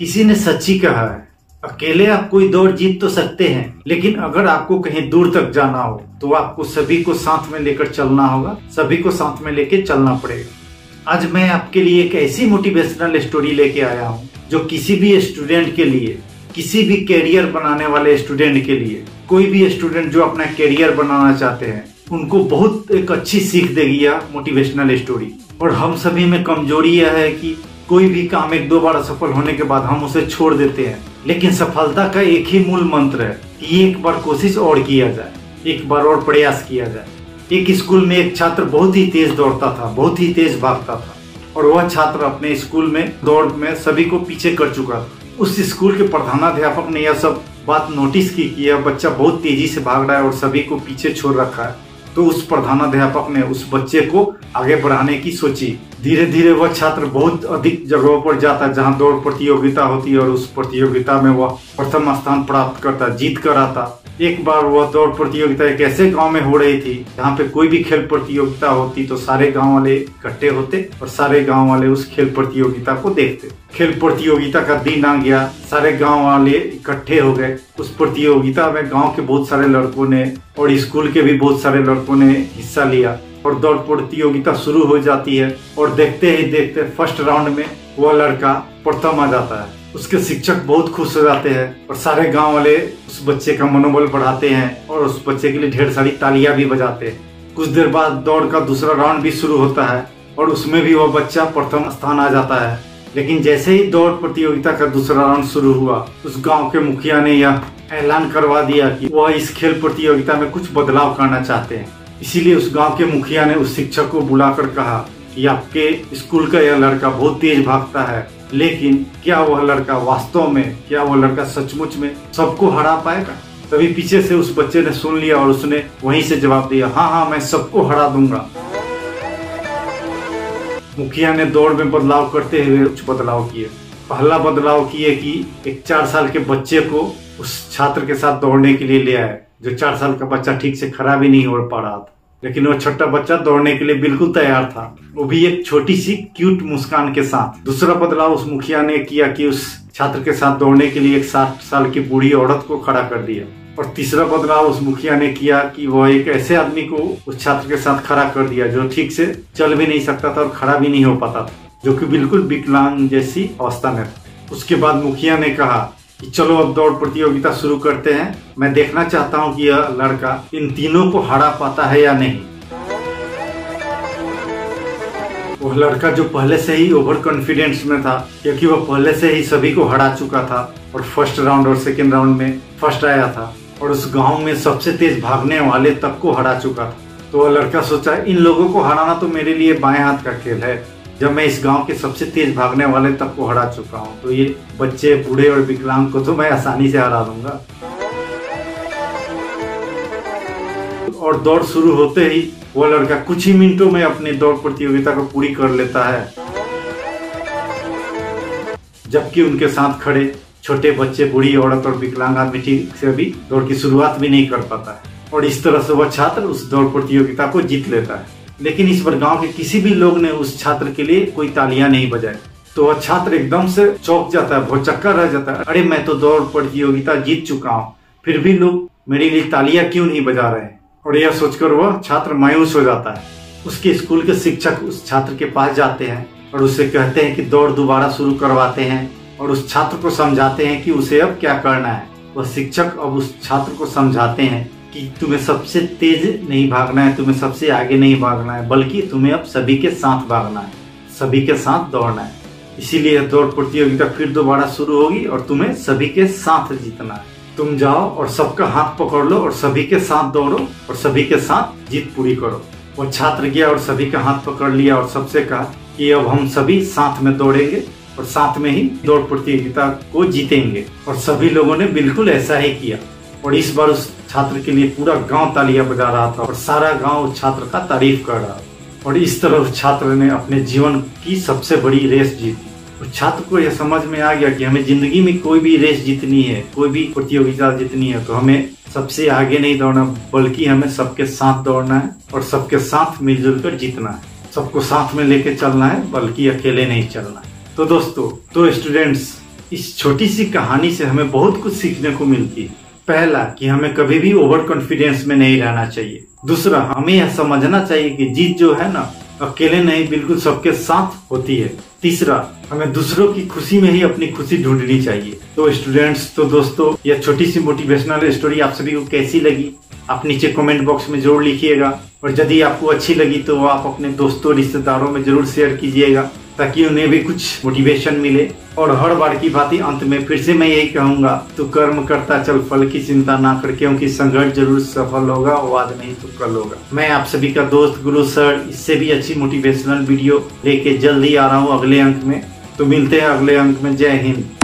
किसी ने सच्ची कहा है, अकेले आप कोई दौड़ जीत तो सकते हैं, लेकिन अगर आपको कहीं दूर तक जाना हो तो आपको सभी को साथ में लेकर चलना होगा, सभी को साथ में लेकर चलना पड़ेगा। आज मैं आपके लिए एक ऐसी मोटिवेशनल स्टोरी लेके आया हूँ जो किसी भी स्टूडेंट के लिए, किसी भी कैरियर बनाने वाले स्टूडेंट के लिए, कोई भी स्टूडेंट जो अपना कैरियर बनाना चाहते हैं उनको बहुत एक अच्छी सीख देगी यह मोटिवेशनल स्टोरी। और हम सभी में कमजोरी यह है कि कोई भी काम एक दो बार असफल होने के बाद हम उसे छोड़ देते हैं, लेकिन सफलता का एक ही मूल मंत्र है कि एक बार कोशिश और किया जाए, एक बार और प्रयास किया जाए। एक स्कूल में एक छात्र बहुत ही तेज दौड़ता था, बहुत ही तेज भागता था, और वह छात्र अपने स्कूल में दौड़ में सभी को पीछे कर चुका था। उस स्कूल के प्रधानाध्यापक ने यह सब बात नोटिस की कि यह बच्चा बहुत तेजी से भाग रहा है और सभी को पीछे छोड़ रखा है। तो उस प्रधानाध्यापक ने उस बच्चे को आगे बढ़ाने की सोची। धीरे धीरे वह छात्र बहुत अधिक जगहों पर जाता जहां दौड़ प्रतियोगिता होती है और उस प्रतियोगिता में वह प्रथम स्थान प्राप्त करता, जीत कर आता। एक बार वह दौड़ प्रतियोगिता एक ऐसे गांव में हो रही थी जहां पे कोई भी खेल प्रतियोगिता होती तो सारे गांव वाले इकट्ठे होते और सारे गांव वाले उस खेल प्रतियोगिता को देखते। खेल प्रतियोगिता का दिन आ गया, सारे गांव वाले इकट्ठे हो गए। उस प्रतियोगिता में गांव के बहुत सारे लड़कों ने और स्कूल के भी बहुत सारे लड़कों ने हिस्सा लिया और दौड़ प्रतियोगिता शुरू हो जाती है। और देखते ही देखते फर्स्ट राउंड में वह लड़का प्रथम आ जाता है। उसके शिक्षक बहुत खुश हो जाते हैं और सारे गांव वाले उस बच्चे का मनोबल बढ़ाते हैं और उस बच्चे के लिए ढेर सारी तालियां भी बजाते हैं। कुछ देर बाद दौड़ का दूसरा राउंड भी शुरू होता है और उसमें भी वह बच्चा प्रथम स्थान आ जाता है। लेकिन जैसे ही दौड़ प्रतियोगिता का दूसरा राउंड शुरू हुआ, उस गांव के मुखिया ने यह ऐलान करवा दिया कि वह इस खेल प्रतियोगिता में कुछ बदलाव करना चाहते हैं। इसीलिए उस गांव के मुखिया ने उस शिक्षक को बुलाकर कहा कि आपके स्कूल का यह लड़का बहुत तेज भागता है, लेकिन क्या वह लड़का वास्तव में, क्या वह लड़का सचमुच में सबको हरा पाएगा? तभी पीछे से उस बच्चे ने सुन लिया और उसने वहीं से जवाब दिया, हाँ, मैं सबको हरा दूंगा। मुखिया ने दौड़ में बदलाव करते हुए कुछ बदलाव किए। पहला बदलाव किए कि एक 4 साल के बच्चे को उस छात्र के साथ दौड़ने के लिए ले आए, जो 4 साल का बच्चा ठीक से खड़ा भी नहीं हो पा रहा था, लेकिन वो छोटा बच्चा दौड़ने के लिए बिल्कुल तैयार था, वो भी एक छोटी सी क्यूट मुस्कान के साथ। दूसरा बदलाव उस मुखिया ने किया कि उस छात्र के साथ दौड़ने के लिए एक 60 साल की बूढ़ी औरत को खड़ा कर दिया। और तीसरा बदलाव उस मुखिया ने किया कि वह एक ऐसे आदमी को उस छात्र के साथ खड़ा कर दिया जो ठीक से चल भी नहीं सकता था और खड़ा भी नहीं हो पाता था, जो कि बिल्कुल विकलांग जैसी अवस्था में था। उसके बाद मुखिया ने कहा कि चलो अब दौड़ प्रतियोगिता शुरू करते हैं, मैं देखना चाहता हूं कि यह लड़का इन तीनों को हरा पाता है या नहीं। वह लड़का जो पहले से ही ओवर कॉन्फिडेंस में था, क्योंकि वह पहले से ही सभी को हरा चुका था और फर्स्ट राउंड और सेकेंड राउंड में फर्स्ट आया था और उस गांव में सबसे तेज भागने वाले तक को हरा चुका था। तो वह लड़का सोचा, इन लोगों को हराना तो मेरे लिए बाएं हाथ का खेल है। जब मैं इस गांव के सबसे तेज भागने वाले तक को हरा चुका हूं, तो ये बच्चे, बूढ़े और विकलांग को तो मैं आसानी से हरा दूंगा। और दौड़ शुरू होते ही वो लड़का कुछ ही मिनटों में अपनी दौड़ प्रतियोगिता को पूरी कर लेता है, जबकि उनके साथ खड़े छोटे बच्चे, बूढ़ी औरत और विकलांग आदमी ठीक से भी दौड़ की शुरुआत भी नहीं कर पाता है। और इस तरह से वह छात्र उस दौड़ प्रतियोगिता को जीत लेता है। लेकिन इस बार गांव के किसी भी लोग ने उस छात्र के लिए कोई तालियां नहीं बजाई। तो वह छात्र एकदम से चौंक जाता है, भौचक्का रह जाता है। अरे, मैं तो दौड़ प्रतियोगिता जीत चुका हूँ, फिर भी लोग मेरे लिए तालियां क्यों नहीं बजा रहे हैं? और यह सोचकर वह छात्र मायूस हो जाता है। उसके स्कूल के शिक्षक उस छात्र के पास जाते हैं और उससे कहते हैं कि दौड़ दोबारा शुरू करवाते हैं और उस छात्र को समझाते हैं कि उसे अब क्या करना है। वह शिक्षक अब उस छात्र को समझाते हैं कि तुम्हें सबसे तेज नहीं भागना है, तुम्हें सबसे आगे नहीं भागना है, बल्कि तुम्हें अब सभी के साथ भागना है, सभी के साथ दौड़ना है। इसीलिए दौड़ प्रतियोगिता फिर दोबारा शुरू होगी और तुम्हें सभी के साथ जीतना है। तुम जाओ और सबका हाथ पकड़ लो और सभी के साथ दौड़ो और सभी के साथ जीत पूरी करो। वो छात्र गया और सभी का हाथ पकड़ लिया और सबसे कहा कि अब हम सभी साथ में दौड़ेंगे और साथ में ही दौड़ प्रतियोगिता को जीतेंगे। और सभी लोगों ने बिल्कुल ऐसा ही किया और इस बार उस छात्र के लिए पूरा गांव तालियां बजा रहा था और सारा गांव उस छात्र का तारीफ कर रहा था। और इस तरह उस छात्र ने अपने जीवन की सबसे बड़ी रेस जीती। उस छात्र को यह समझ में आ गया कि हमें जिंदगी में कोई भी रेस जीतनी है, कोई भी प्रतियोगिता जीतनी है, तो हमें सबसे आगे नहीं दौड़ना, बल्कि हमें सबके साथ दौड़ना है और सबके साथ मिलजुल कर जीतना है। सबको साथ में लेके चलना है, बल्कि अकेले नहीं चलना है। तो दोस्तों, तो स्टूडेंट्स, इस छोटी सी कहानी से हमें बहुत कुछ सीखने को मिलती है। पहला, कि हमें कभी भी ओवर कॉन्फिडेंस में नहीं रहना चाहिए। दूसरा, हमें यह समझना चाहिए कि जीत जो है ना, अकेले नहीं बिल्कुल सबके साथ होती है। तीसरा, हमें दूसरों की खुशी में ही अपनी खुशी ढूंढनी चाहिए। तो स्टूडेंट्स, तो दोस्तों, यह छोटी सी मोटिवेशनल स्टोरी आप सभी को कैसी लगी आप नीचे कमेंट बॉक्स में जरूर लिखिएगा। और यदि आपको अच्छी लगी तो आप अपने दोस्तों रिश्तेदारों में जरूर शेयर कीजिएगा, ताकि उन्हें भी कुछ मोटिवेशन मिले। और हर बार की बात अंत में फिर से मैं यही कहूंगा, तू कर्म करता चल, फल की चिंता ना कर, क्योंकि संघर्ष जरूर सफल होगा, वो आज नहीं तो कल होगा। मैं आप सभी का दोस्त गुरु सर इससे भी अच्छी मोटिवेशनल वीडियो लेके जल्दी आ रहा हूँ अगले अंक में। तो मिलते हैं अगले अंक में। जय हिंद।